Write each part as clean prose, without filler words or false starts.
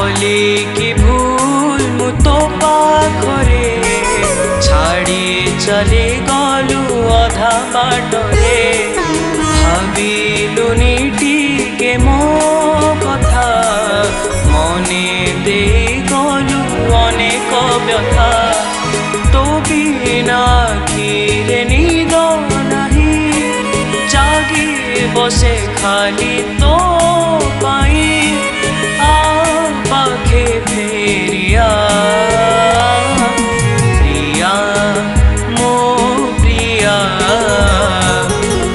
कली कि भूल मु तो पाखरे छाड़ी चली गलु अधा बाटरे भाविलुनी टिके मो कथा मने दे गलु अनेक व्यथा तो बिना आखिरे निद नहीं जागी बसे खाली तो पाई आ पाखे फेरिया प्रिया मो प्रिया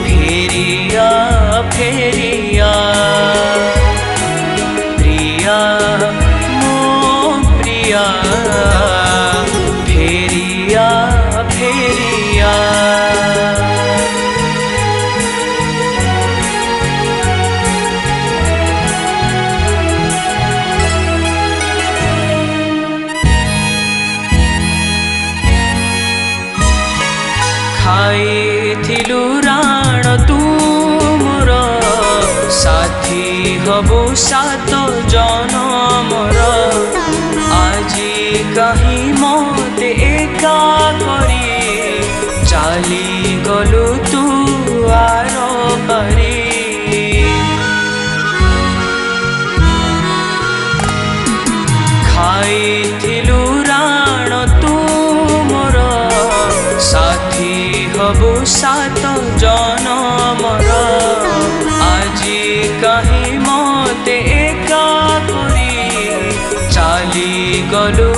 फेरिया फेरिया प्रिया मो प्रिया फेरिया फेरिया खाइथिलु राण तू मोर साथी हबु सात जनमर आजी कहीं मते एका करी चाली गलु तू आर पारी खाइथिलु राण तू मोर साथी हबु सात जनमर आजी कहीं मते एका करी चाली गलु